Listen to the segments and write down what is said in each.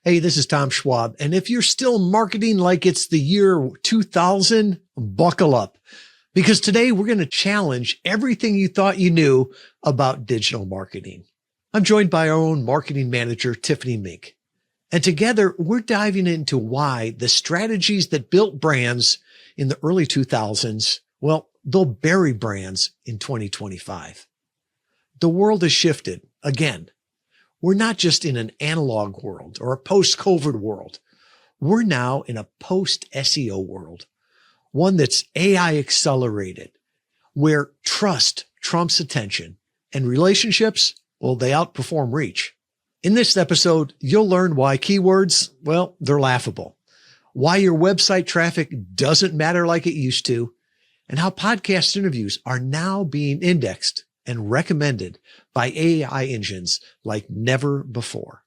Hey, this is Tom Schwab. And if you're still marketing like it's the year 2000, buckle up because today we're going to challenge everything you thought you knew about digital marketing. I'm joined by our own marketing manager, Tiffany Meenk. And together we're diving into why the strategies that built brands in the early 2000s, well, they'll bury brands in 2025. The world has shifted again. We're not just in an analog world or a post-COVID world. We're now in a post-SEO world, one that's AI accelerated, where trust trumps attention and relationships, well, they outperform reach. In this episode, you'll learn why keywords, well, they're laughable, why your website traffic doesn't matter like it used to, and how podcast interviews are now being indexed and recommended by AI engines like never before.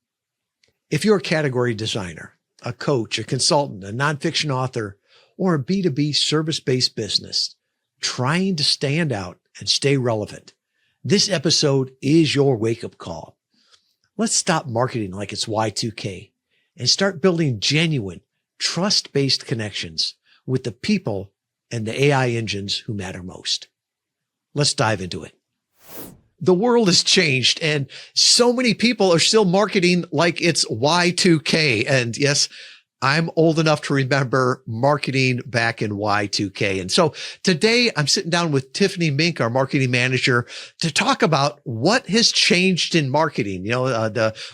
If you're a category designer, a coach, a consultant, a nonfiction author, or a B2B service-based business trying to stand out and stay relevant, this episode is your wake-up call. Let's stop marketing like it's Y2K and start building genuine, trust-based connections with the people and the AI engines who matter most. Let's dive into it. The world has changed and so many people are still marketing like it's Y2K. And yes, I'm old enough to remember marketing back in Y2K. And so today I'm sitting down with Tiffany Meenk, our marketing manager, to talk about what has changed in marketing,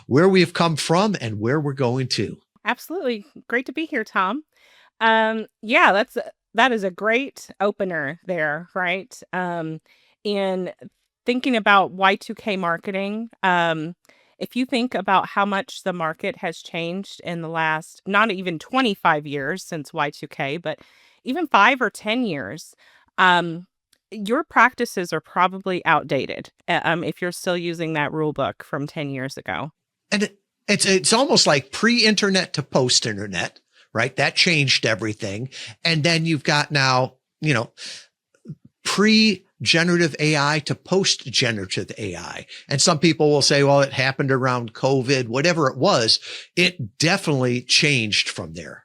where we've come from and where we're going to. Absolutely. Great to be here, Tom. That is a great opener there, right? In thinking about Y2K marketing, if you think about how much the market has changed in the last, not even 25 years since Y2K, but even 5 or 10 years, your practices are probably outdated if you're still using that rule book from 10 years ago. And it's almost like pre-internet to post-internet, right? That changed everything. And then you've got now, pre-generative AI to post-generative AI. And some people will say, well, it happened around COVID, whatever it was, it definitely changed from there.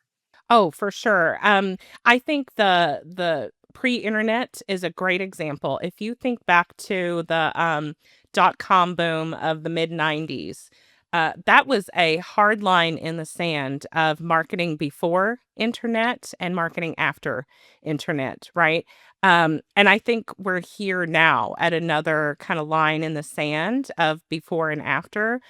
Oh, for sure. I think the pre-internet is a great example. If you think back to the .com boom of the mid-90s, that was a hard line in the sand of marketing before internet and marketing after internet, right? And I think we're here now at another kind of line in the sand of before and after,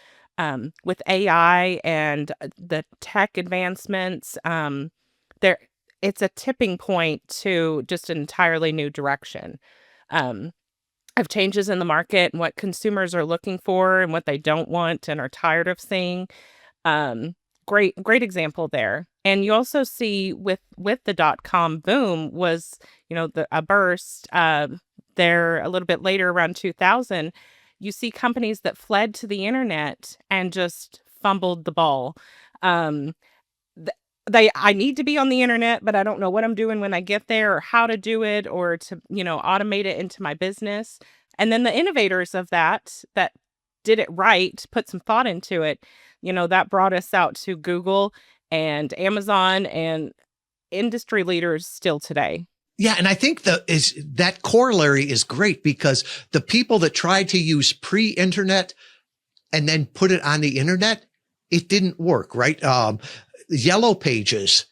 with AI and the tech advancements. There, it's a tipping point to just an entirely new direction. Of changes in the market and what consumers are looking for and what they don't want and are tired of seeing. Great example there. And you also see with the .com boom was, a burst there a little bit later around 2000. You see companies that fled to the internet and just fumbled the ball. I need to be on the internet, but I don't know what I'm doing when I get there or how to do it or to, automate it into my business. And then the innovators of that did it right, put some thought into it, that brought us out to Google and Amazon and industry leaders still today. Yeah. And I think that corollary is great because the people that tried to use pre-internet and then put it on the internet, it didn't work, right? Yellow Pages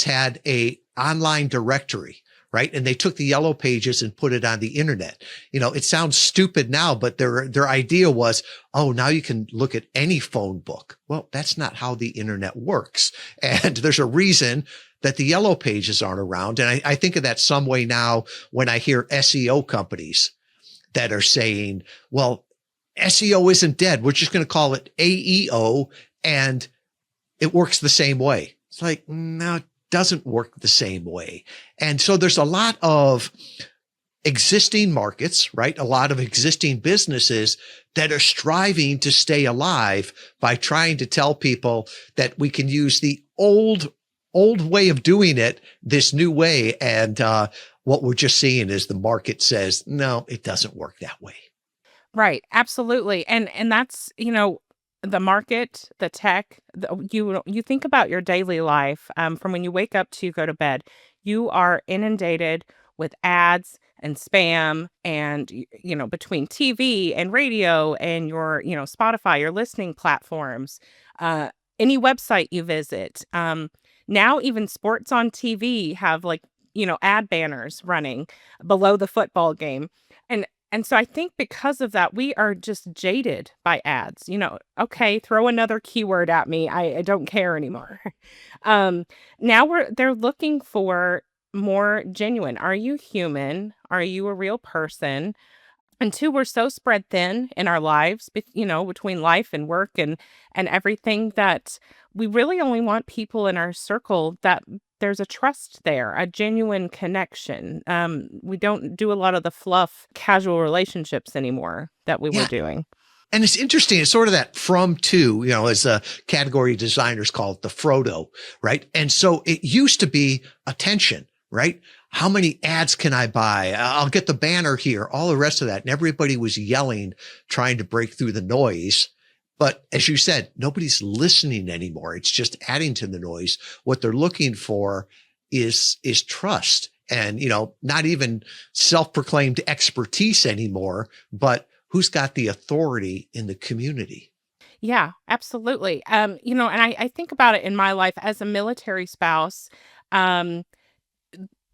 had a online directory, right? And they took the Yellow Pages and put it on the internet. It sounds stupid now, but their idea was, oh, now you can look at any phone book. Well, that's not how the internet works. And there's a reason that the Yellow Pages aren't around. And I think of that some way now when I hear SEO companies that are saying, well, SEO isn't dead. We're just going to call it AEO and it works the same way. It's like, no, it doesn't work the same way. And so there's a lot of existing markets, right? A lot of existing businesses that are striving to stay alive by trying to tell people that we can use the old way of doing it this new way. And what we're just seeing is the market says, no, it doesn't work that way. Right. Absolutely. And that's, the market, the tech, you think about your daily life, from when you wake up to you go to bed, you are inundated with ads and spam and, between TV and radio and your, Spotify, your listening platforms, uh, any website you visit. Now even sports on TV have like, ad banners running below the football game. And so I think because of that, we are just jaded by ads. Okay, throw another keyword at me. I don't care anymore. um, Now they're looking for more genuine. Are you human? Are you a real person? And two, we're so spread thin in our lives, between life and work and everything, that we really only want people in our circle that there's a trust there, a genuine connection. We don't do a lot of the fluff, casual relationships anymore that we were Yeah. doing. And it's interesting. It's sort of that from to, as a category designers call it, the Frodo, right? And so it used to be attention, right? How many ads can I buy? I'll get the banner here, all the rest of that. And everybody was yelling, trying to break through the noise. But as you said, nobody's listening anymore. It's just adding to the noise. What they're looking for is trust, and, not even self-proclaimed expertise anymore, but who's got the authority in the community. Yeah, absolutely. And I think about it in my life as a military spouse. Um,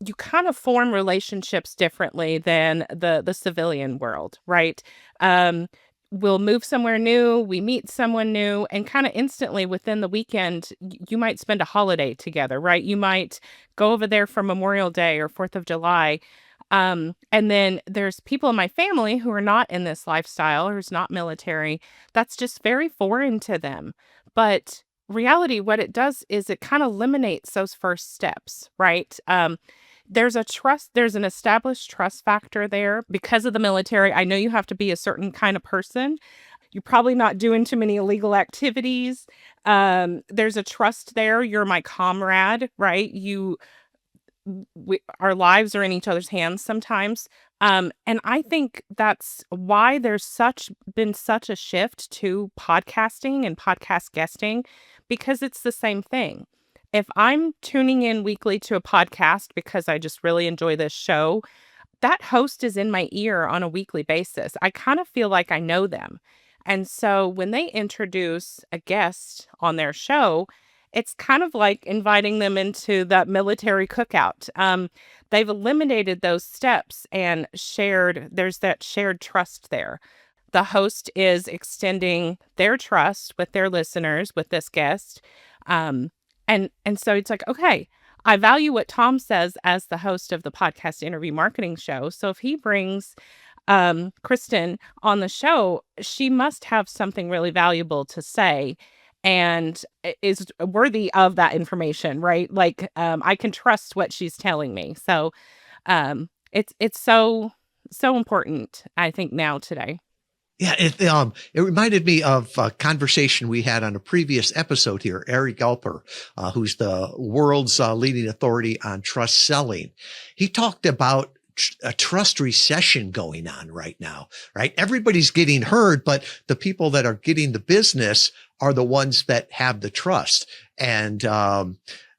you kind of form relationships differently than the civilian world, right? Um, we'll move somewhere new, we meet someone new, and kind of instantly within the weekend, you might spend a holiday together, right? You might go over there for Memorial Day or 4th of July. And then there's people in my family who are not in this lifestyle, who's not military. That's just very foreign to them. But reality, what it does is it kind of eliminates those first steps, right? There's an established trust factor there because of the military. I know you have to be a certain kind of person. You're probably not doing too many illegal activities. There's a trust there. You're my comrade, right? Our lives are in each other's hands sometimes. And I think that's why been such a shift to podcasting and podcast guesting, because it's the same thing. If I'm tuning in weekly to a podcast because I just really enjoy this show, that host is in my ear on a weekly basis. I kind of feel like I know them. And so when they introduce a guest on their show, it's kind of like inviting them into that military cookout. They've eliminated those steps and there's that shared trust there. The host is extending their trust with their listeners, with this guest. And so it's like, okay, I value what Tom says as the host of the podcast interview marketing show. So if he brings Kristen on the show, she must have something really valuable to say and is worthy of that information, right? Like, I can trust what she's telling me. So it's so important, I think, now today. Yeah, it reminded me of a conversation we had on a previous episode here. Ari Galper, who's the world's leading authority on trust selling. He talked about a trust recession going on right now, right? Everybody's getting heard, but the people that are getting the business are the ones that have the trust. And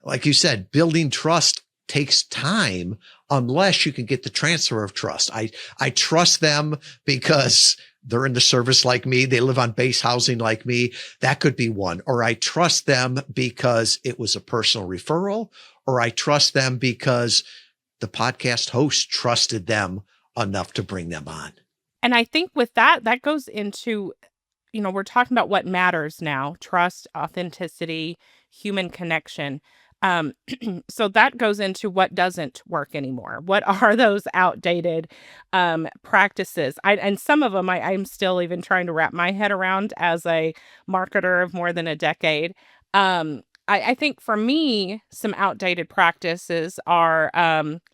like you said, building trust takes time unless you can get the transfer of trust. I trust them because they're in the service like me. They live on base housing like me. That could be one. Or I trust them because it was a personal referral, or I trust them because the podcast host trusted them enough to bring them on. And I think with that goes into, we're talking about what matters now: trust, authenticity, human connection. So that goes into what doesn't work anymore. What are those outdated practices? And some of them I'm still even trying to wrap my head around as a marketer of more than a decade. I think for me, some outdated practices are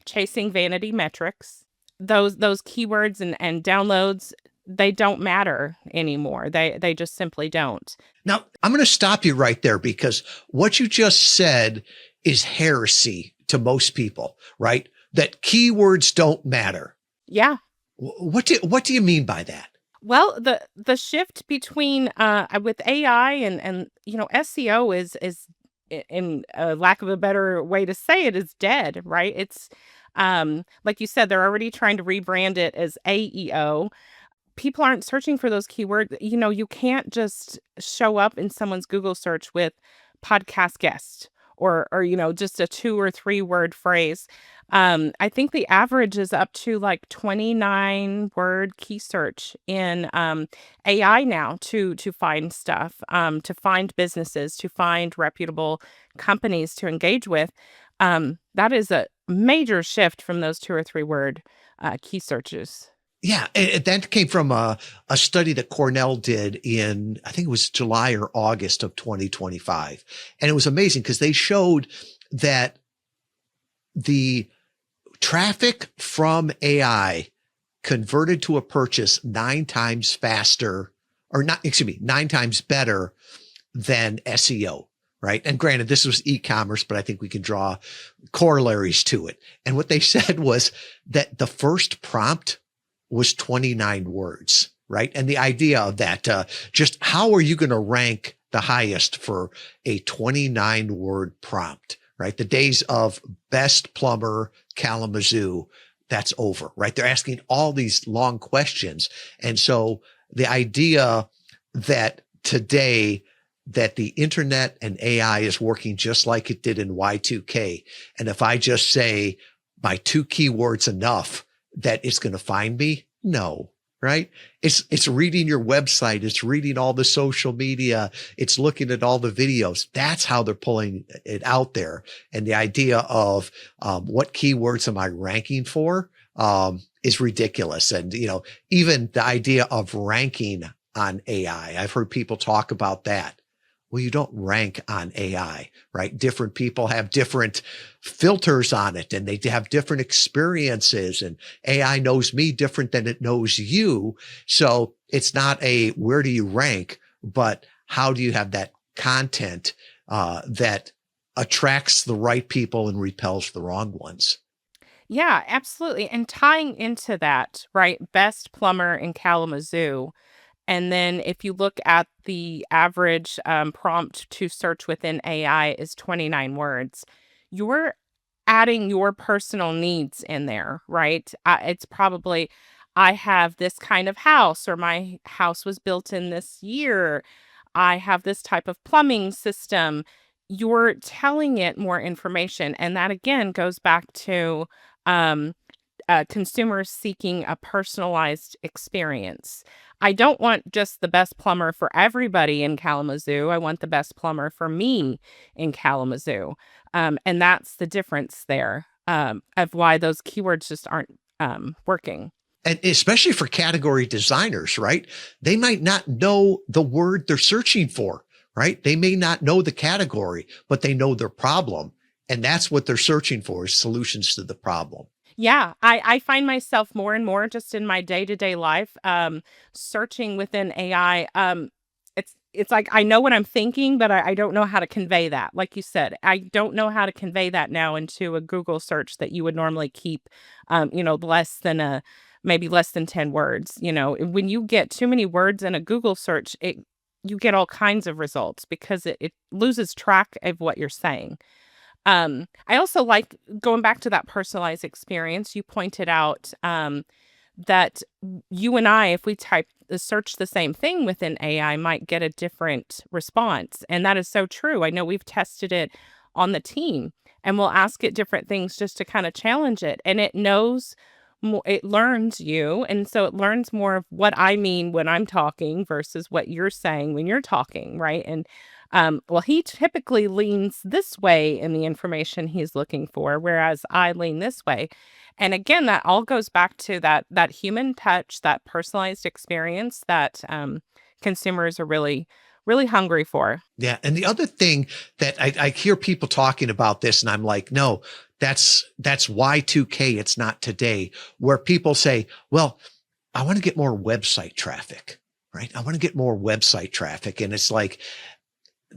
chasing vanity metrics. Those keywords and downloads, they don't matter anymore. They just simply don't. Now, I'm going to stop you right there, because what you just said is heresy to most people, right? That keywords don't matter. Yeah. What do you mean by that? Well, the shift between with AI and SEO is in a lack of a better way to say it, is dead, right? It's like you said, they're already trying to rebrand it as AEO. People aren't searching for those keywords. You can't just show up in someone's Google search with podcast guest or just a 2 or 3 word phrase. I think the average is up to like 29 word key search in AI now to find stuff, to find businesses, to find reputable companies to engage with. That is a major shift from those 2 or 3 word key searches. Yeah, and that came from a study that Cornell did in, I think it was July or August of 2025. And it was amazing because they showed that the traffic from AI converted to a purchase 9 times faster, or not, excuse me, 9 times better than SEO. Right. And granted, this was e-commerce, but I think we can draw corollaries to it. And what they said was that the first prompt was 29 words, right? And the idea of that, just how are you going to rank the highest for a 29 word prompt, right? The days of best plumber Kalamazoo, that's over, right? They're asking all these long questions. And so the idea that today that the internet and AI is working just like it did in Y2K. And if I just say my 2 keywords enough, that it's going to find me? No, right? It's reading your website. It's reading all the social media. It's looking at all the videos. That's how they're pulling it out there. And the idea of what keywords am I ranking for is ridiculous. And, even the idea of ranking on AI, I've heard people talk about that. Well, you don't rank on AI, right? Different people have different filters on it and they have different experiences, and AI knows me different than it knows you. So it's not a where do you rank, but how do you have that content that attracts the right people and repels the wrong ones? Yeah, absolutely. And tying into that, right? Best plumber in Kalamazoo. And then if you look at the average prompt to search within AI is 29 words, you're adding your personal needs in there, right? It's probably, I have this kind of house, or my house was built in this year. I have this type of plumbing system. You're telling it more information. And that again goes back to um, consumers seeking a personalized experience. I don't want just the best plumber for everybody in Kalamazoo. I want the best plumber for me in Kalamazoo. And that's the difference there, of why those keywords just aren't working. And especially for category designers, right? They might not know the word they're searching for, right? They may not know the category, but they know their problem. And that's what they're searching for, is solutions to the problem. Yeah, I find myself more and more just in my day-to-day life, searching within AI. It's like I know what I'm thinking, but I don't know how to convey that. Like you said, I don't know how to convey that now into a Google search that you would normally keep, maybe less than 10 words. When you get too many words in a Google search, you get all kinds of results because it loses track of what you're saying. I also like going back to that personalized experience. You pointed out that you and I, if we search the same thing within AI, might get a different response. And that is so true. I know we've tested it on the team, and we'll ask it different things just to kind of challenge it. And it knows more, it learns you. And so it learns more of what I mean when I'm talking versus what you're saying when you're talking, right? And well, he typically leans this way in the information he's looking for, whereas I lean this way. And again, that all goes back to that human touch, that personalized experience that consumers are really, really hungry for. Yeah. And the other thing that I hear people talking about this, and I'm like, no, that's Y2K. It's not today, where people say, well, I want to get more website traffic, right? I want to get more website traffic. And it's like,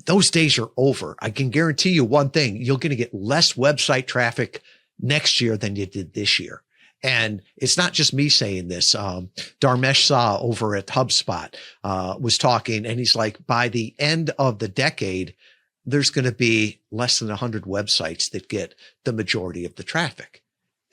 those days are over. I can guarantee you one thing, you're going to get less website traffic next year than you did this year. And it's not just me saying this. Dharmesh Shah over at HubSpot was talking, and he's like, by the end of the decade, there's going to be less than 100 websites that get the majority of the traffic.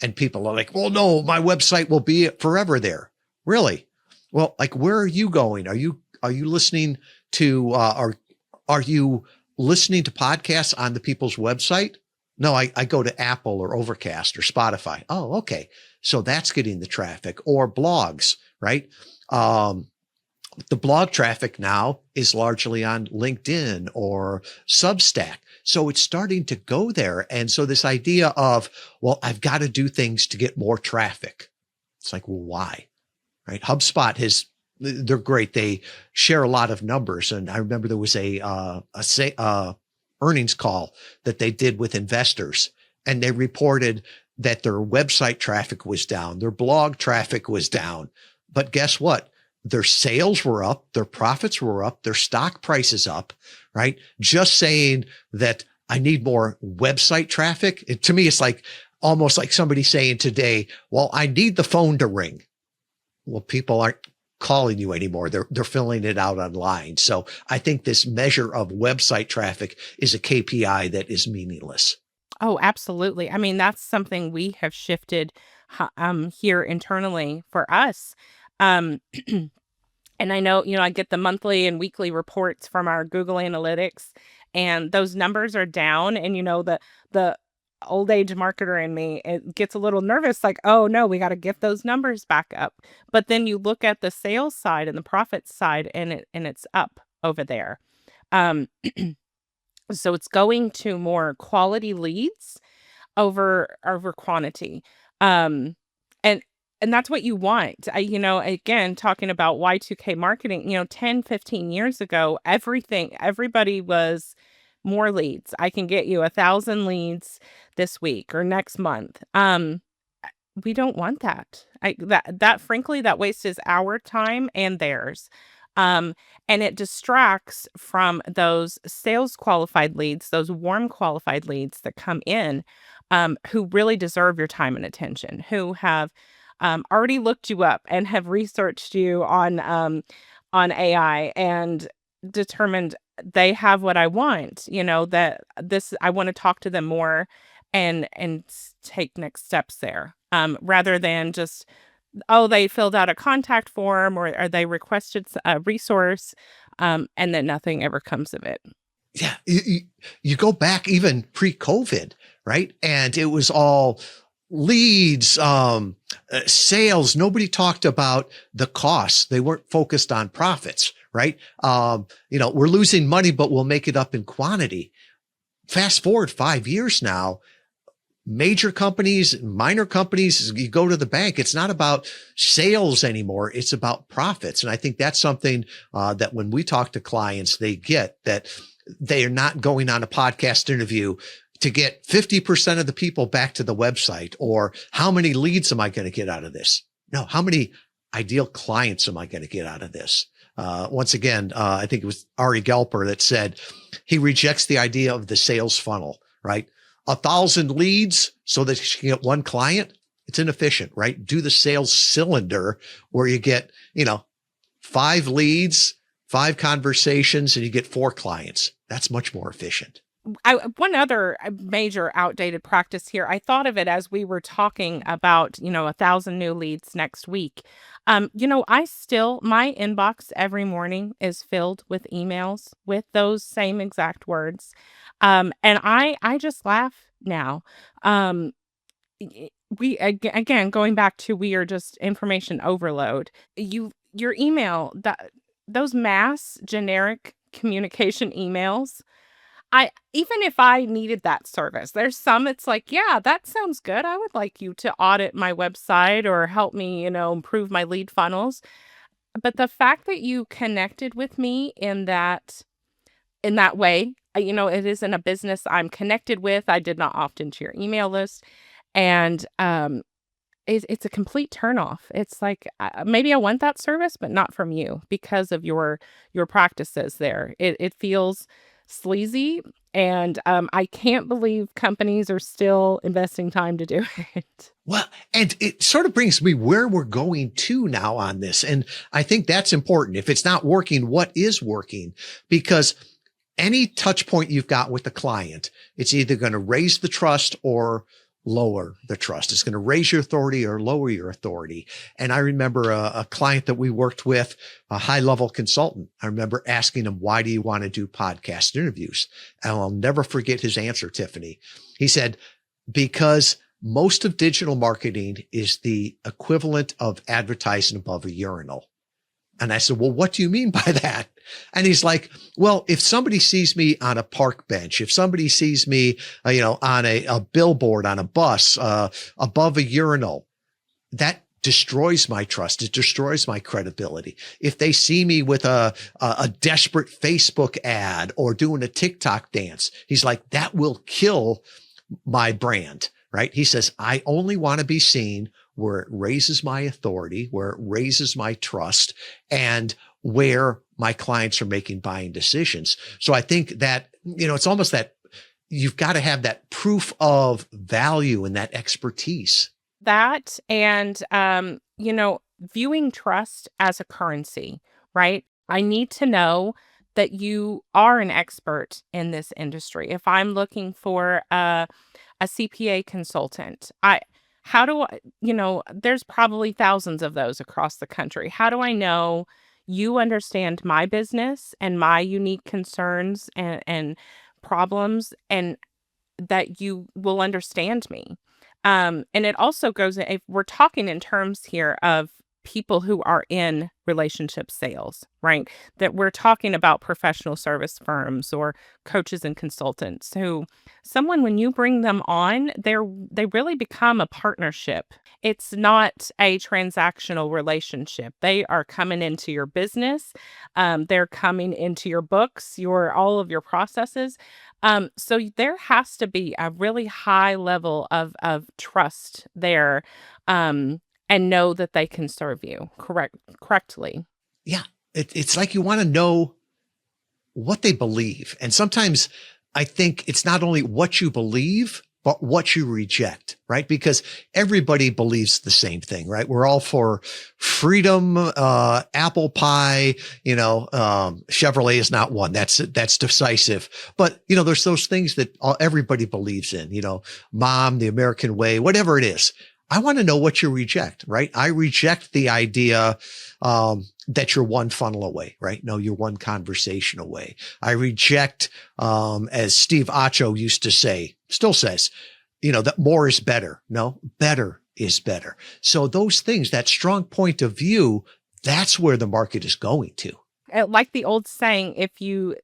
And people are like, well, no, my website will be forever there. Really? Well, like, where are you going? Are you listening to, are you listening to podcasts on the people's website? No, I go to Apple or Overcast or Spotify. Oh, okay. So that's getting the traffic. Or blogs, right? The blog traffic now is largely on LinkedIn or Substack. So it's starting to go there. And so this idea of, well, I've got to do things to get more traffic. It's like, well, why? Right? HubSpot they're great. They share a lot of numbers. And I remember there was a earnings call that they did with investors, and they reported that their website traffic was down. Their blog traffic was down. But guess what? Their sales were up, their profits were up, their stock price is up, right? Just saying that I need more website traffic. To me, it's like almost like somebody saying today, well, I need the phone to ring. Well, people aren't calling you anymore. They're filling it out online. So I think this measure of website traffic is a KPI that is meaningless. Oh, absolutely. I mean, that's something we have shifted here internally for us. Um, and I know, I get the monthly and weekly reports from our Google Analytics, and those numbers are down. And, the old age marketer in me, it gets a little nervous, like, oh no, we got to get those numbers back up. But then you look at the sales side and the profit side, and it's up over there. Um, so it's going to more quality leads over quantity. Um, and and that's what you want. Again, talking about Y2K marketing, 10, 15 years ago, everybody was more leads. I can get you 1,000 leads this week or next month. We don't want that. That frankly, that wastes our time and theirs. And it distracts from those sales qualified leads, those warm qualified leads that come in, who really deserve your time and attention, who have already looked you up and have researched you on AI and determined they have what I want. That I want to talk to them more and take next steps there, rather than just, oh, they filled out a contact form or they requested a resource, and then nothing ever comes of it. Yeah. You go back even pre-COVID, right? And it was all leads, sales. Nobody talked about the costs. They weren't focused on profits, right? We're losing money, but we'll make it up in quantity. Fast forward 5 years now, major companies, minor companies, you go to the bank, it's not about sales anymore. It's about profits. And I think that's something that when we talk to clients, they get that they are not going on a podcast interview to get 50% of the people back to the website, or how many leads am I going to get out of this? No, how many ideal clients am I going to get out of this? Once again, I think it was Ari Gelper that said he rejects the idea of the sales funnel, right? 1,000 leads so that you can get one client. It's inefficient, right? Do the sales cylinder where you get, 5 leads, 5 conversations, and you get 4 clients. That's much more efficient. One other major outdated practice here, I thought of it as we were talking about, 1,000 new leads next week. My inbox every morning is filled with emails with those same exact words. And I just laugh now. Again, going back to, we are just information overload. Your email, those mass generic communication emails, even if I needed that service, there's some, it's like, yeah, that sounds good. I would like you to audit my website or help me, improve my lead funnels. But the fact that you connected with me in that way, it isn't a business I'm connected with. I did not opt into your email list. And it's a complete turnoff. It's like, maybe I want that service, but not from you because of your practices there. It feels sleazy. And I can't believe companies are still investing time to do it. Well, and it sort of brings me where we're going to now on this. And I think that's important. If it's not working, what is working? Because any touch point you've got with the client, it's either going to raise the trust or lower the trust. It's going to raise your authority or lower your authority. And I remember a client that we worked with, a high level consultant. I remember asking him, why do you want to do podcast interviews? And I'll never forget his answer, Tiffany. He said, because most of digital marketing is the equivalent of advertising above a urinal. And I said, well, what do you mean by that? And he's like, well, if somebody sees me on a park bench, if somebody sees me, on a billboard, on a bus, above a urinal, that destroys my trust. It destroys my credibility. If they see me with a desperate Facebook ad or doing a TikTok dance, he's like, that will kill my brand, right? He says, I only want to be seen where it raises my authority, where it raises my trust, and where my clients are making buying decisions. So I think that, it's almost that you've got to have that proof of value and that expertise. That and, viewing trust as a currency, right? I need to know that you are an expert in this industry. If I'm looking for a CPA consultant, there's probably thousands of those across the country. How do I know you understand my business and my unique concerns and problems, and that you will understand me? And it also goes, if we're talking in terms here of people who are in relationship sales, right? That we're talking about professional service firms or coaches and consultants when you bring them on, they really become a partnership. It's not a transactional relationship. They are coming into your business. They're coming into your books, all of your processes. So there has to be a really high level of trust there. And know that they can serve you correctly. Yeah. It's like you want to know what they believe. And sometimes I think it's not only what you believe, but what you reject, right? Because everybody believes the same thing, right? We're all for freedom, apple pie, Chevrolet is not one. That's decisive. But, there's those things that everybody believes in, mom, the American way, whatever it is. I want to know what you reject, right? I reject the idea that you're one funnel away, right? No, you're one conversation away. I reject, as Steve Acho used to say, still says, that more is better. No, better is better. So those things, that strong point of view, that's where the market is going to. Like the old saying, if you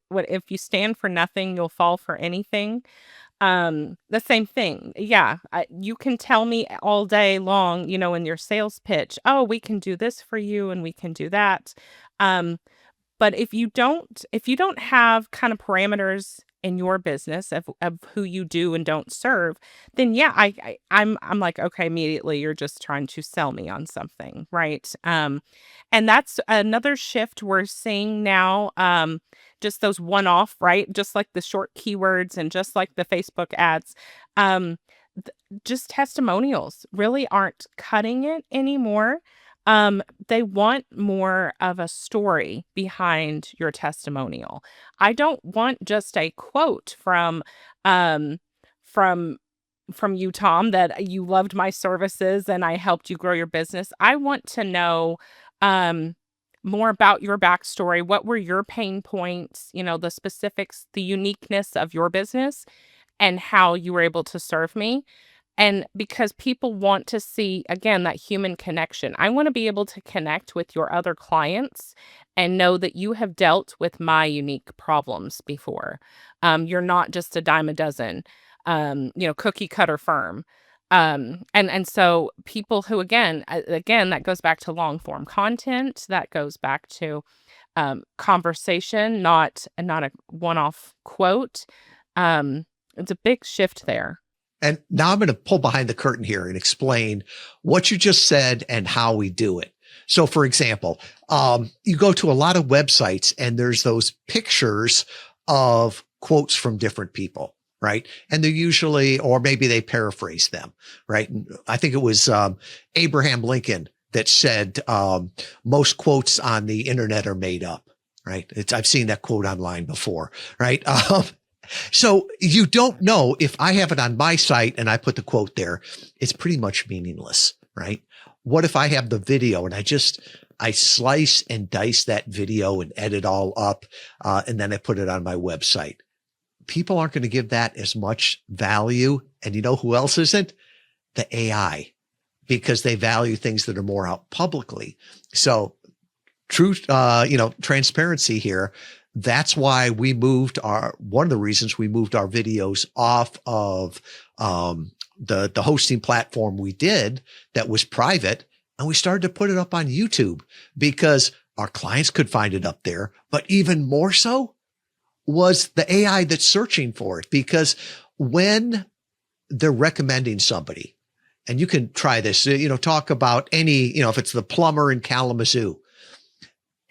stand for nothing, you'll fall for anything. The same thing. Yeah. You can tell me all day long, in your sales pitch, oh, we can do this for you and we can do that. But if you don't have kind of parameters in your business of who you do and don't serve, then yeah, I'm like, okay, immediately you're just trying to sell me on something, right? And that's another shift we're seeing now. Just those one-off, right? Just like the short keywords and just like the Facebook ads. Just testimonials really aren't cutting it anymore. They want more of a story behind your testimonial. I don't want just a quote from you, Tom, that you loved my services and I helped you grow your business. I want to know more about your backstory. What were your pain points? The specifics, the uniqueness of your business and how you were able to serve me. And because people want to see, again, that human connection. I want to be able to connect with your other clients and know that you have dealt with my unique problems before. You're not just a dime a dozen, cookie cutter firm. And so people who, again, that goes back to long form content, that goes back to conversation, not a one-off quote. It's a big shift there. And now I'm going to pull behind the curtain here and explain what you just said and how we do it. So for example, you go to a lot of websites and there's those pictures of quotes from different people, right? And they're usually, or maybe they paraphrase them, right? And I think it was Abraham Lincoln that said, most quotes on the internet are made up, right? I've seen that quote online before, right? So you don't know if I have it on my site and I put the quote there, it's pretty much meaningless, right? What if I have the video and I slice and dice that video and edit all up, and then I put it on my website? People aren't going to give that as much value. And you know who else isn't? The AI, because they value things that are more out publicly. So truth, transparency here. That's why one of the reasons we moved our videos off of, the hosting platform we did that was private. And we started to put it up on YouTube because our clients could find it up there. But even more so was the AI that's searching for it, because when they're recommending somebody, and you can try this, talk about any, if it's the plumber in Kalamazoo,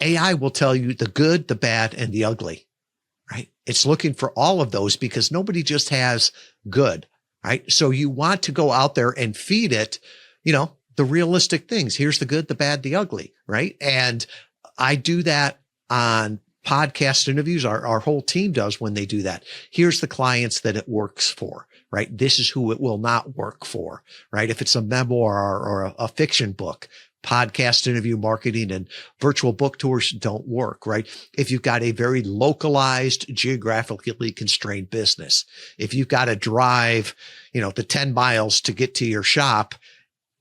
AI will tell you the good, the bad, and the ugly, right? It's looking for all of those because nobody just has good, right? So you want to go out there and feed it, the realistic things. Here's the good, the bad, the ugly, right? And I do that on podcast interviews. Our whole team does when they do that. Here's the clients that it works for, right? This is who it will not work for, right? If it's a memoir or a fiction book, podcast interview marketing and virtual book tours don't work, right? If you've got a very localized, geographically constrained business, if you've got to drive, the 10 miles to get to your shop,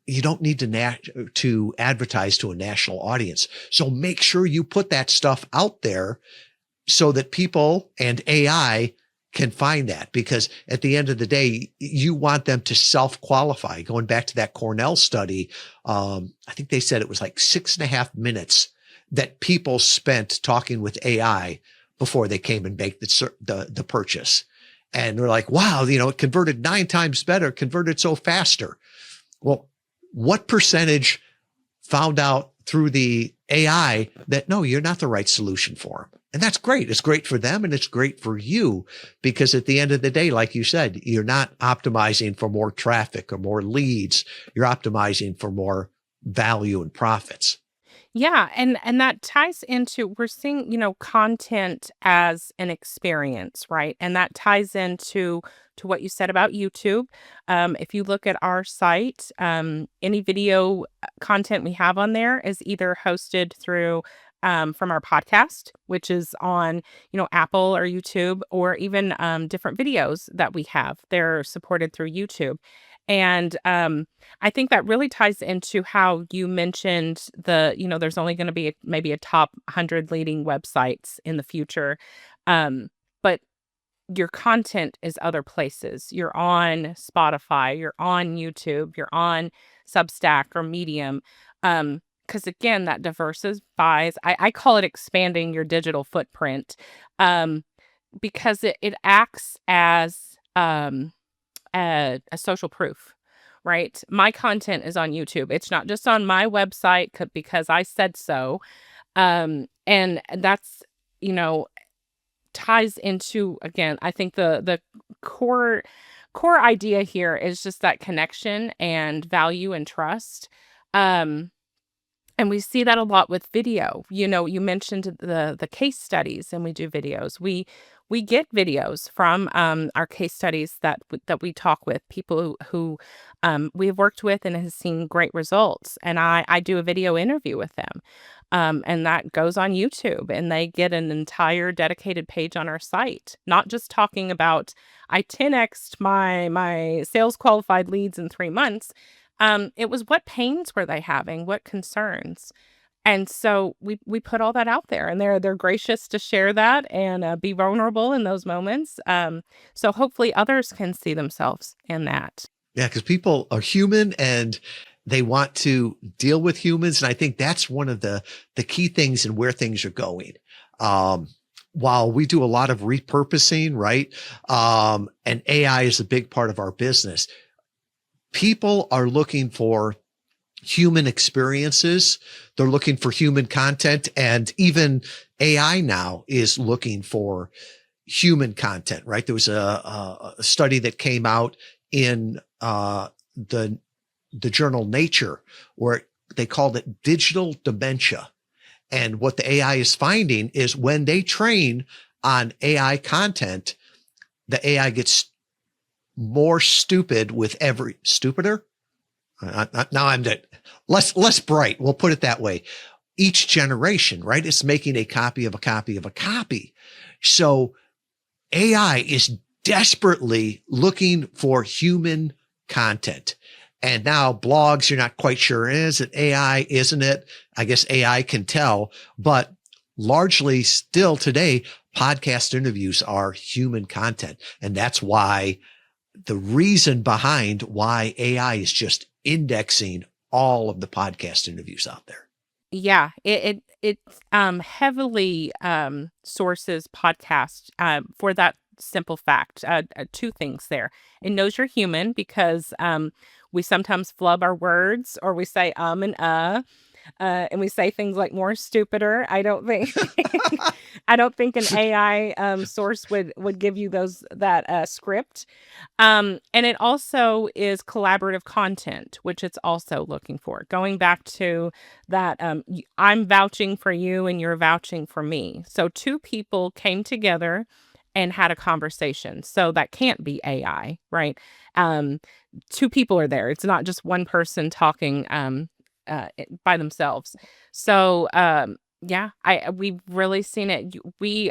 you don't need to advertise to a national audience. So make sure you put that stuff out there so that people and AI can find that, because at the end of the day, you want them to self-qualify. Going back to that Cornell study, I think they said it was like 6.5 minutes that people spent talking with AI before they came and made the purchase. And they're like, wow, it converted 9 times better, converted so faster. Well, what percentage found out through the AI that, no, you're not the right solution for them? And that's great. It's great for them and it's great for you, because at the end of the day, like you said, you're not optimizing for more traffic or more leads. You're optimizing for more value and profits. Yeah, and that ties into, we're seeing, content as an experience, right? And that ties into what you said about YouTube. If you look at our site, any video content we have on there is either hosted through from our podcast, which is on, Apple or YouTube, or even different videos that we have. They're supported through YouTube. And I think that really ties into how you mentioned there's only going to be maybe a top 100 leading websites in the future. But your content is other places. You're on Spotify, you're on YouTube, you're on Substack or Medium. Because again, that diversifies. I call it expanding your digital footprint, because it acts as a social proof, right? My content is on YouTube. It's not just on my website because I said so. And that's, ties into, again, I think the core idea here is just that connection and value and trust. And we see that a lot with video. You mentioned the case studies, and we do videos. We get videos from our case studies that we talk with people who we've worked with and has seen great results. And I do a video interview with them, and that goes on YouTube, and they get an entire dedicated page on our site, not just talking about I 10x'd my sales qualified leads in 3 months. It was, what pains were they having? What concerns? And so we put all that out there, and they're gracious to share that and be vulnerable in those moments. So hopefully others can see themselves in that. Yeah, because people are human and they want to deal with humans. And I think that's one of the key things and where things are going. While we do a lot of repurposing, right? And AI is a big part of our business. People are looking for human experiences. They're looking for human content. And even AI now is looking for human content, right? There was a study that came out in the journal Nature where they called it digital dementia. And what the AI is finding is when they train on AI content, the AI gets more stupid with every stupider. Now I'm less bright. We'll put it that way. Each generation, right? It's making a copy of a copy of a copy. So AI is desperately looking for human content. And now blogs, you're not quite sure, is it AI? Isn't it? I guess AI can tell, but largely still today, podcast interviews are human content. And that's why the reason behind why AI is just indexing all of the podcast interviews out there. Yeah, it heavily sources podcasts for that simple fact. Two things there. It knows you're human because we sometimes flub our words or we say and we say things like more stupider. I don't think I don't think an AI source would give you that script. And it also is collaborative content, which it's also looking for. Going back to that, I'm vouching for you and you're vouching for me. So two people came together and had a conversation. So that can't be AI, right? Two people are there. It's not just one person talking by themselves. So yeah, we've really seen it.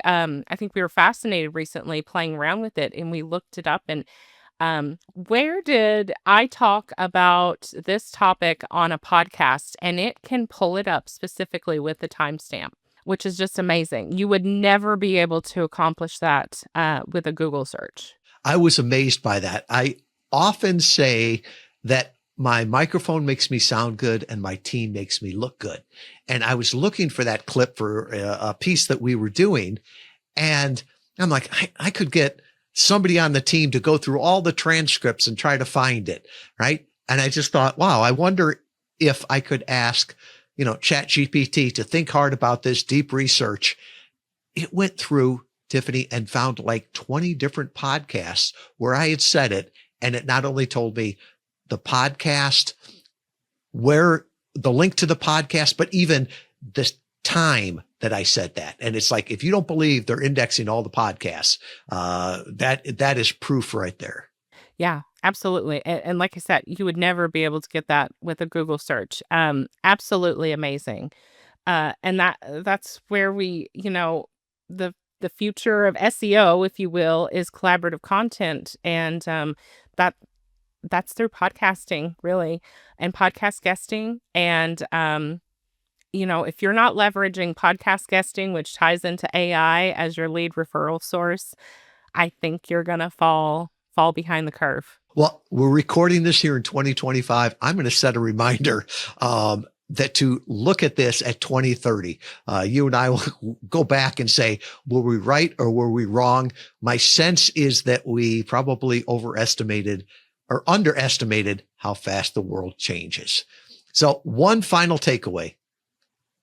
I think we were fascinated recently playing around with it, and we looked it up. And where did I talk about this topic on a podcast? And it can pull it up specifically with the timestamp, which is just amazing. You would never be able to accomplish that with a Google search. I was amazed by that. I often say that my microphone makes me sound good and my team makes me look good. And I was looking for that clip for a piece that we were doing. And I'm like, I could get somebody on the team to go through all the transcripts and try to find it. Right. And I just thought, wow, I wonder if I could ask, ChatGPT to think hard about this deep research. It went through, Tiffany, and found like 20 different podcasts where I had said it. And it not only told me the podcast, where the link to the podcast, but even the time that I said that. And it's like, if you don't believe they're indexing all the podcasts, that is proof right there. Yeah, absolutely. And like I said, you would never be able to get that with a Google search. Absolutely amazing. And that's where the future of SEO, if you will, is collaborative content. And that's through podcasting, really, and podcast guesting. And, if you're not leveraging podcast guesting, which ties into AI as your lead referral source, I think you're going to fall behind the curve. Well, we're recording this here in 2025. I'm going to set a reminder that to look at this at 2030. You and I will go back and say, were we right or were we wrong? My sense is that we probably overestimated or underestimated how fast the world changes. So one final takeaway.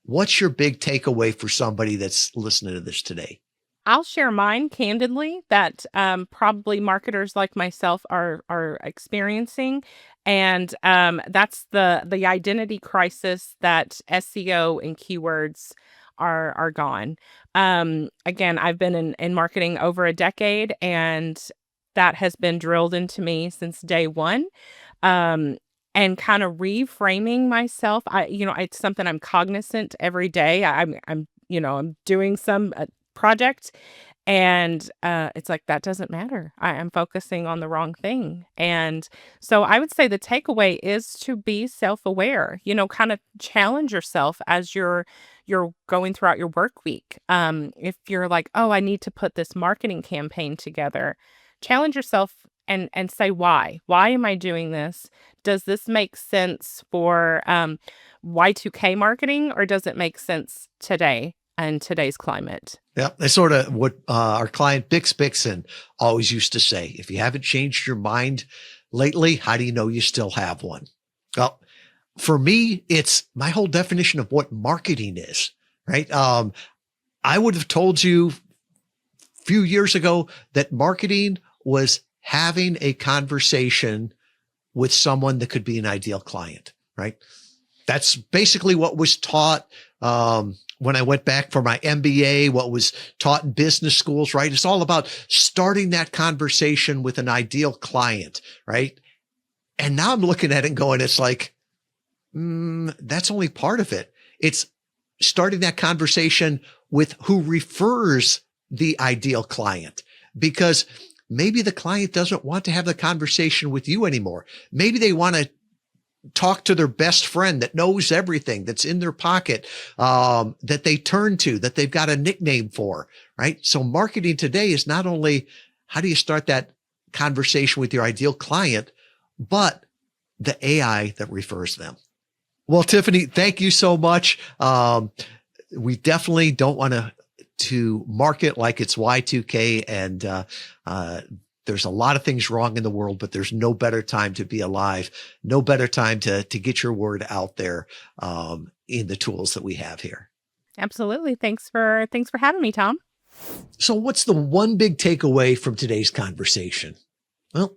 What's your big takeaway for somebody that's listening to this today? I'll share mine candidly that probably marketers like myself are experiencing, and that's the identity crisis that SEO and keywords are gone. Again, I've been in marketing over a decade, and that has been drilled into me since day one. And kind of reframing myself. It's something I'm cognizant every day. I'm doing some project, and it's like, that doesn't matter. I'm focusing on the wrong thing. And so I would say the takeaway is to be self-aware, kind of challenge yourself as you're going throughout your work week. If you're like, oh, I need to put this marketing campaign together, challenge yourself and say, why am I doing this? Does this make sense for Y2K marketing, or does it make sense today and today's climate? Yeah, that's sort of what our client Bix Bixen always used to say. If you haven't changed your mind lately, how do you know you still have one? Well, for me, it's my whole definition of what marketing is, right? I would have told you few years ago that marketing was having a conversation with someone that could be an ideal client, right? That's basically what was taught when I went back for my MBA, what was taught in business schools, right? It's all about starting that conversation with an ideal client, right? And now I'm looking at it and going, it's like, that's only part of it. It's starting that conversation with who refers the ideal client, because maybe the client doesn't want to have the conversation with you anymore. Maybe they want to talk to their best friend that knows everything, that's in their pocket, that they turn to, that they've got a nickname for, right? So marketing today is not only how do you start that conversation with your ideal client, but the AI that refers them. Well, Tiffany, thank you so much. We definitely don't want to market like it's Y2K, and there's a lot of things wrong in the world, but there's no better time to be alive, no better time to get your word out there in the tools that we have here. Absolutely. Thanks for having me, Tom. So what's the one big takeaway from today's conversation? Well,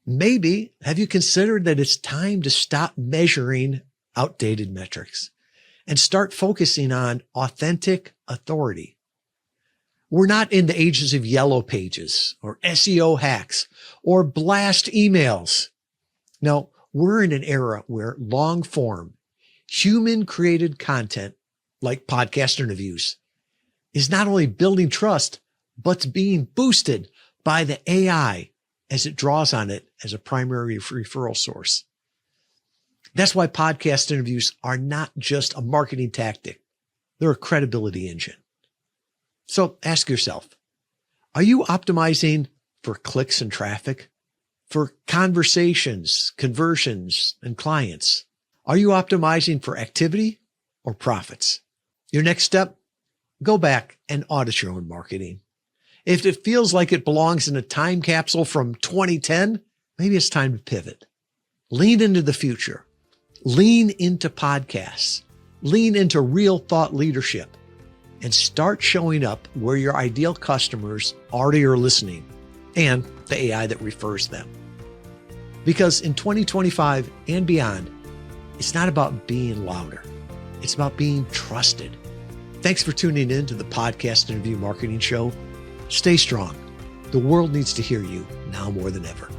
maybe have you considered that it's time to stop measuring outdated metrics and start focusing on authentic authority? We're not in the ages of yellow pages or SEO hacks or blast emails. No, we're in an era where long form, human created content like podcast interviews is not only building trust, but it's being boosted by the AI as it draws on it as a primary referral source. That's why podcast interviews are not just a marketing tactic. They're a credibility engine. So ask yourself, are you optimizing for clicks and traffic, for conversations, conversions, and clients? Are you optimizing for activity or profits? Your next step, go back and audit your own marketing. If it feels like it belongs in a time capsule from 2010, maybe it's time to pivot. Lean into the future. Lean into podcasts. Lean into real thought leadership. And start showing up where your ideal customers already are listening and the AI that refers them. Because in 2025 and beyond, it's not about being louder. It's about being trusted. Thanks for tuning in to the Podcast Interview Marketing Show. Stay strong. The world needs to hear you now more than ever.